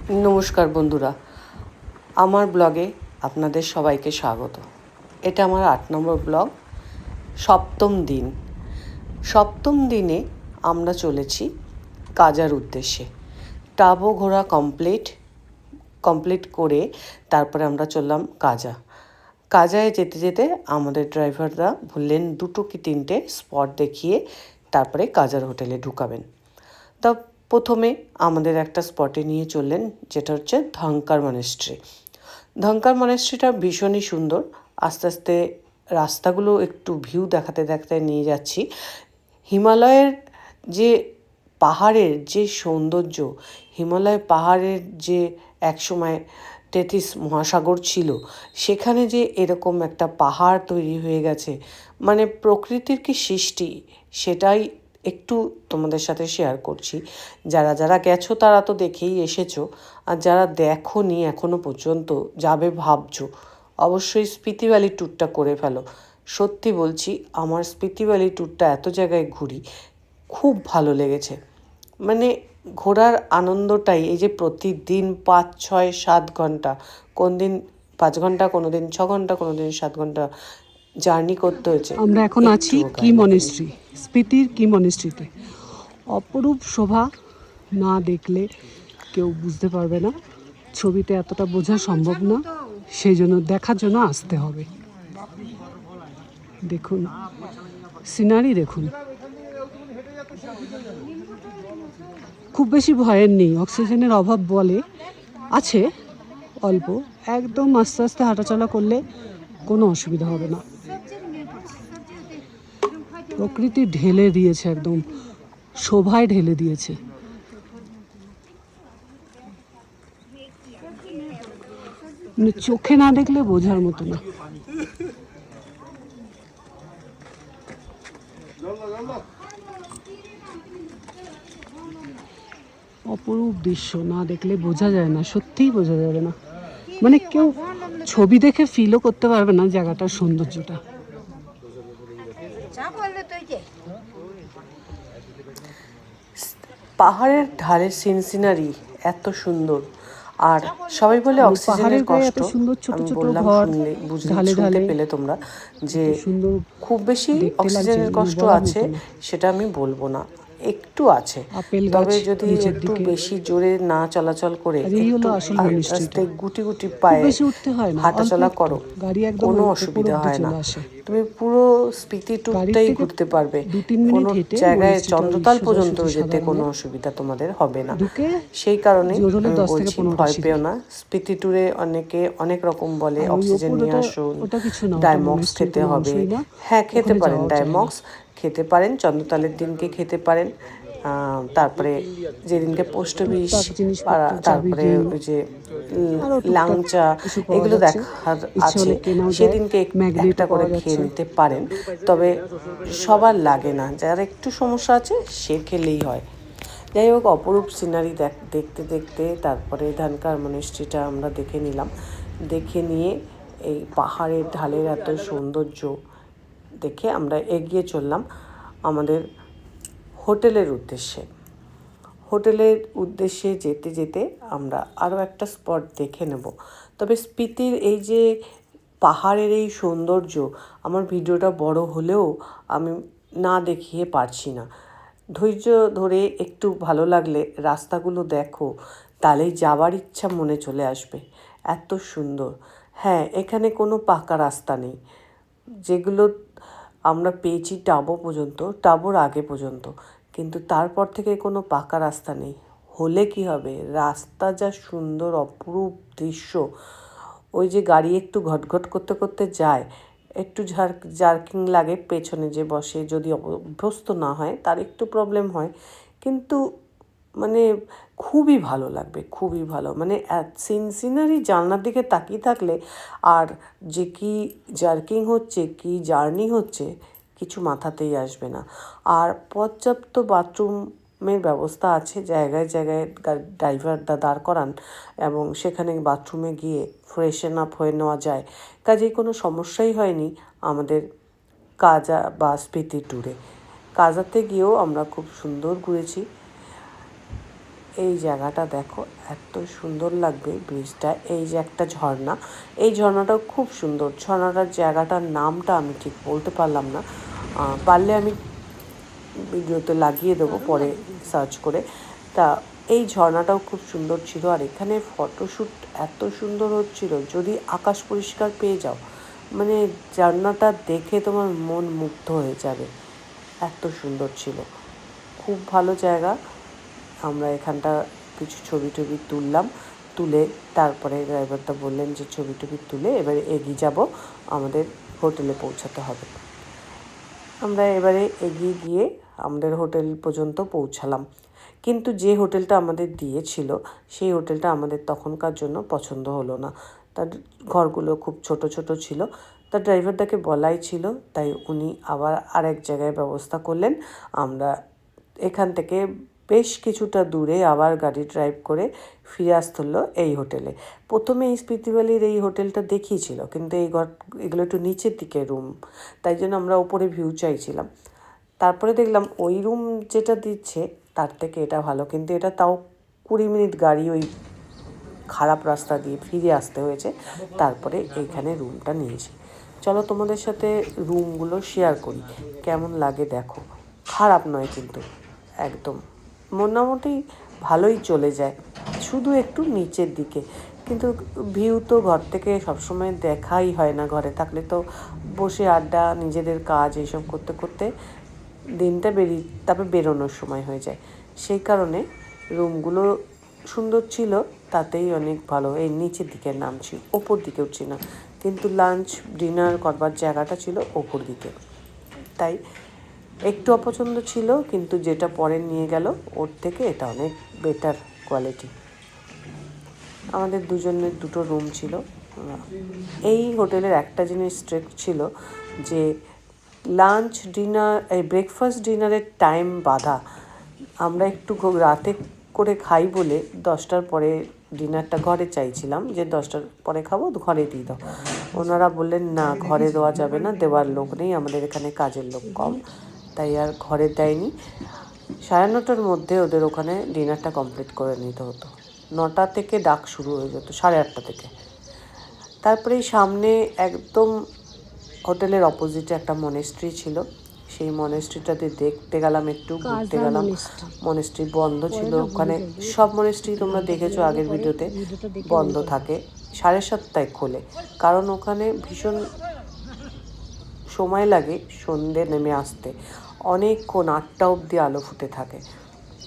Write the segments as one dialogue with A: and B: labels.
A: নমস্কার বন্ধুরা, আমার ব্লগে আপনাদের সবাইকে স্বাগত। এটা আমার ৮ নম্বর ব্লগ, সপ্তম দিনে আমরা চলেছি কাজার উদ্দেশ্যে। টাবো ঘোরা কমপ্লিট করে তারপরে আমরা চললাম কাজায় যেতে যেতে আমাদের ড্রাইভাররা বললেন 2 কি 3টে স্পট দেখিয়ে তারপরে কাজার হোটেলে ঢুকাবেন। তা প্রথমে আমাদের একটা স্পটে নিয়ে চললেন, যেটা হচ্ছে ধাঙ্কার মনেস্ট্রিটা ভীষণই সুন্দর। আস্তে আস্তে রাস্তাগুলো একটু ভিউ দেখাতে দেখাতে নিয়ে যাচ্ছি। হিমালয়ের যে পাহাড়ের যে সৌন্দর্য, হিমালয় পাহাড়ের যে একসময় 33 মহাসাগর ছিল, সেখানে যে এরকম একটা পাহাড় তৈরি হয়ে গেছে, মানে প্রকৃতির কি সৃষ্টি, সেটাই একটু তোমাদের সাথে শেয়ার করছি। যারা যারা গেছো তারা তো দেখেই এসেছো, আর যারা দেখোনি এখনও পর্যন্ত, যাবে ভাবছো, অবশ্যই স্পিতি ভ্যালি ট্যুরটা করে ফেলো। সত্যি বলছি, আমার স্পিতি ভ্যালি ট্যুরটা এত জায়গায় ঘুরি, খুব ভালো লেগেছে। মানে ঘোরার আনন্দটাই এই যে প্রতিদিন 5, 6, 7 ঘন্টা, কোন দিন 5 ঘন্টা, কোনো দিন 6 ঘন্টা, কোনো দিন 7 ঘন্টা জার্নি করতে হয়েছে।
B: আমরা এখন আছি কি মনেস্ট্রি, স্পিতির কি মনেস্ট্রিতে। অপরূপ শোভা, না দেখলে কেউ বুঝতে পারবে না। ছবিতে এতটা বোঝা সম্ভব না, সেই জন্য দেখার জন্য আসতে হবে। দেখুন সিনারি, দেখুন খুব বেশি ভয়ের নেই। অক্সিজেনের অভাব বলে আছে অল্প, একদম আস্তে আস্তে হাঁটাচলা করলে কোনো অসুবিধা হবে না। প্রকৃতি ঢেলে দিয়েছে, একদম শোভায় ঢেলে দিয়েছে। চোখে না দেখলে বোঝার মতো না। অপরূপ দৃশ্য, না দেখলে বোঝা যায় না, সত্যিই বোঝা যাবে না। মানে কেউ ছবি দেখে ফিলও করতে পারবে না জায়গাটার সৌন্দর্যটা।
A: পাহাড়ের ঢালের সিনারি এত সুন্দর, আর সবাই বলে অক্সিজেনের কষ্ট। আমি বললাম শুনতে পেলে তোমরা যে খুব বেশি অক্সিজেনের কষ্ট আছে, সেটা আমি বলবো না, একটু আছে। তবে যদি একটু বেশি জোরে না চলাচল করে একটু আস্তে গুটি গুটি পায়ে হাঁটাচলা করো, কোনো অসুবিধা হয় না। তুমি পুরো স্পিতি ট্যুরটাই ঘুরতে পারবে, কোনো জায়গায় চন্দ্রতাল পর্যন্ত যেতে কোনো অসুবিধা তোমাদের হবে না। সেই কারণে আমি বলছি, ভয় পেও না। স্পিতি ট্যুরে অনেকে অনেক রকম বলে, অক্সিজেন নিয়ে আসুন, ডায়মক্স খেতে হবে। হ্যাঁ, খেতে পারেন, ডায়মক্স খেতে পারেন, চন্দ্রতালের দিনকে খেতে পারেন। তারপরে যেদিনকে পোস্টবিষ, তারপরে ওই যে লাংচা, এগুলো দেখার আছে, সেদিনকে একটা করে খেয়ে নিতে পারেন। তবে সবার লাগে না, যার একটু সমস্যা আছে সে খেলেই হয়। যাই হোক, অপরূপ সিনারি দেখতে দেখতে তারপরে ধানকার মনেস্ট্রিটা আমরা দেখে নিলাম। দেখে নিয়ে এই পাহাড়ের ঢালের এত সৌন্দর্য দেখে আমরা এগিয়ে চললাম আমাদের হোটেলের উদ্দেশ্যে। যেতে যেতে আমরা আরও একটা স্পট দেখে নেব। তবে স্পিতির এই যে পাহাড়ের এই সৌন্দর্য, আমার ভিডিওটা বড় হলেও আমি না দেখিয়ে পারছি না। ধৈর্য ধরে একটু ভালো লাগলে রাস্তাগুলো দেখো, তাহলেই যাওয়ার ইচ্ছা মনে চলে আসবে। এত সুন্দর। হ্যাঁ, এখানে কোনো পাকা রাস্তা নেই, যেগুলো আমরা পেয়েছি টাবোর আগে পর্যন্ত, কিন্তু তারপর থেকে কোনো পাকা রাস্তা নেই। হলে কি হবে, রাস্তা যা সুন্দর, অপরূপ দৃশ্য। ওই যে গাড়ি একটু ঘটঘট করতে করতে যায়, একটু জার্কিং লাগে, পেছনে যে বসে যদি অভ্যস্ত না হয় তার একটু প্রবলেম হয়, কিন্তু মানে খুবই ভালো লাগবে, খুবই ভালো। মানে সিনারি জানলার দিকে তাকিয়ে থাকলে আর যে কি জার্কিং হচ্ছে, কি জার্নি হচ্ছে, কিছু মাথাতেই আসবে না। আর পর্যাপ্ত বাথরুমের ব্যবস্থা আছে, জায়গায় জায়গায় ড্রাইভাররা দাঁড় করান এবং সেখানে বাথরুমে গিয়ে ফ্রেশন আপ হয়ে নেওয়া যায়। কাজেই কোনো সমস্যাই হয়নি আমাদের কাজা বা স্পিতি ট্যুরে। কাজাতে গিয়েও আমরা খুব সুন্দর ঘুরেছি। এই জায়গাটা দেখো, এত সুন্দর লাগবে ব্রিজটা। এই যে একটা ঝর্ণা, এই ঝর্ণাটাও খুব সুন্দর। ঝর্ণাটার জায়গাটার নামটা আমি ঠিক বলতে পারলাম না, পারলে আমি ভিডিওতে লাগিয়ে দেবো পরে সার্চ করে। তা এই ঝর্ণাটাও খুব সুন্দর ছিল। আর এখানে ফটোশ্যুট এত সুন্দর হচ্ছিল, যদি আকাশ পরিষ্কার পেয়ে যাও মানে ঝর্ণাটা দেখে তোমার মন মুগ্ধ হয়ে যাবে, এত সুন্দর ছিল। খুব ভালো জায়গা। আমরা এখানটা কিছু ছবি টবি তুললাম, তুলে তারপরে ড্রাইভারটা বললেন যে ছবি টবি তুলে এবারে এগিয়ে যাব, আমাদের হোটেলে পৌঁছাতে হবে। আমরা এবারে এগিয়ে গিয়ে আমাদের হোটেল পর্যন্ত পৌঁছালাম। কিন্তু যে হোটেলটা আমাদের দিয়েছিল সেই হোটেলটা আমাদের তখনকার জন্য পছন্দ হলো না। তার ঘরগুলো খুব ছোট ছোট ছিল। তার ড্রাইভারটাকে বলাই ছিল, তাই উনি আবার আরেক জায়গায় ব্যবস্থা করলেন। আমরা এখান থেকে বেশ কিছুটা দূরে আবার গাড়ি ড্রাইভ করে ফিরে আসতে হলো এই হোটেলে। প্রথমে এই স্পিতি ভ্যালির এই হোটেলটা দেখিয়েছিল, কিন্তু এগুলো একটু নিচের দিকে রুম, তাই জন্য আমরা ওপরে ভিউ চাইছিলাম। তারপরে দেখলাম ওই রুম যেটা দিচ্ছে তার থেকে এটা ভালো, কিন্তু এটা তাও 20 মিনিট গাড়ি ওই খারাপ রাস্তা দিয়ে ফিরে আসতে হয়েছে, তারপরে এইখানে রুমটা নিয়েছি। চলো তোমাদের সাথে রুমগুলো শেয়ার করি, কেমন লাগে দেখো। খারাপ নয় কিন্তু, একদম মোটামুটি ভালোই চলে যায়, শুধু একটু নিচের দিকে। কিন্তু ভিউ তো ঘর থেকে সবসময় দেখাই হয় না, ঘরে থাকলে তো বসে আড্ডা নিজেদের কাজ এইসব করতে করতে দিনটা তারপরে বেরোনোর সময় হয়ে যায়। সেই কারণে রুমগুলো সুন্দর ছিল, তাতেই অনেক ভালো। এই নিচের দিকে নামছি, ওপর দিকে উঠছি না, কিন্তু লাঞ্চ ডিনার করবার জায়গাটা ছিল ওপর দিকে, তাই একটু অপছন্দ ছিল। কিন্তু যেটা পরে নিয়ে গেল ওর থেকে এটা অনেক বেটার কোয়ালিটি। আমাদের দুজনের দুটো রুম ছিল। এই হোটেলের একটা জিনিস স্ট্রিক্ট ছিল যে লাঞ্চ ডিনার এই ব্রেকফাস্ট ডিনারের টাইম বাঁধা। আমরা একটু রাতে করে খাই বলে 10টার পরে ডিনারটা ঘরে চাইছিলাম, যে 10টার পরে খাবো, ঘরে দিয়ে দাও। ওনারা বললেন না, ঘরে দেওয়া যাবে না, দেওয়ার লোক নেই, আমাদের এখানে কাজের লোক কম, তাই আর ঘরে দেয়নি। 9:30টার মধ্যে ওদের ওখানে ডিনারটা কমপ্লিট করে নিতে হতো। 9টা থেকে ডাক শুরু হয়ে যেত, 8:30 থেকে। তারপরে সামনে একদম হোটেলের অপোজিটে একটা মনেস্ট্রি ছিল, সেই মনেস্ট্রিটাতে দেখতে গেলাম, একটু ঘুরতে গেলাম। মনেস্ট্রি বন্ধ ছিল ওখানে, সব মনেস্ট্রি তোমরা দেখেছো আগের ভিডিওতে, বন্ধ থাকে, 7:30টায় খোলে, কারণ ওখানে ভীষণ সময় লাগে সন্ধে নেমে আসতে, অনেকক্ষণ 8টা অবধি আলো ফুটে থাকে।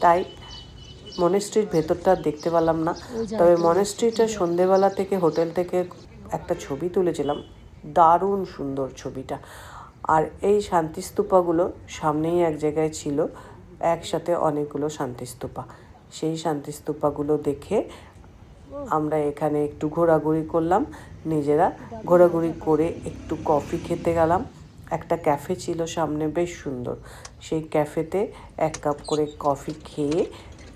A: তাই মনেস্ট্রির ভেতরটা দেখতে পেলাম না। তবে মনেস্ট্রিটা সন্ধেবেলা থেকে হোটেল থেকে একটা ছবি তুলেছিলাম, দারুণ সুন্দর ছবিটা। আর এই শান্তিস্তূপাগুলো সামনেই এক জায়গায় ছিল, একসাথে অনেকগুলো শান্তিস্তূপা। সেই শান্তিস্তূপাগুলো দেখে আমরা এখানে একটু ঘোরাঘুরি করলাম, নিজেরা ঘোরাঘুরি করে একটু কফি খেতে গেলাম। একটা ক্যাফে ছিল সামনে, বেশ সুন্দর। সেই ক্যাফেতে 1 কাপ করে কফি খেয়ে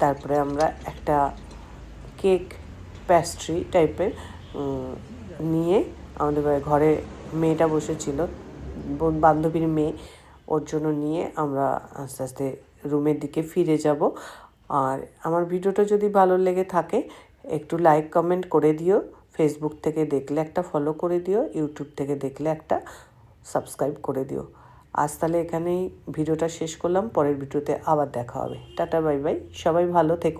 A: তারপরে আমরা একটা কেক প্যাস্ট্রি টাইপের নিয়ে, আমাদের ঘরে মেয়েটা বসেছিল, বান্ধবীর মেয়ে, ওর জন্য নিয়ে আমরা আস্তে আস্তে রুমের দিকে ফিরে যাব। আর আমার ভিডিওটা যদি ভালো লেগে থাকে একটু লাইক কমেন্ট করে দিও, ফেসবুক থেকে দেখলে একটা ফলো করে দিও, ইউটিউব থেকে দেখলে একটা সাবস্ক্রাইব করে দিও। আজ তাহলে এখানেই ভিডিওটা শেষ করলাম, পরের ভিডিওতে আবার দেখা হবে। টাটা বাই বাই, সবাই ভালো থেকো।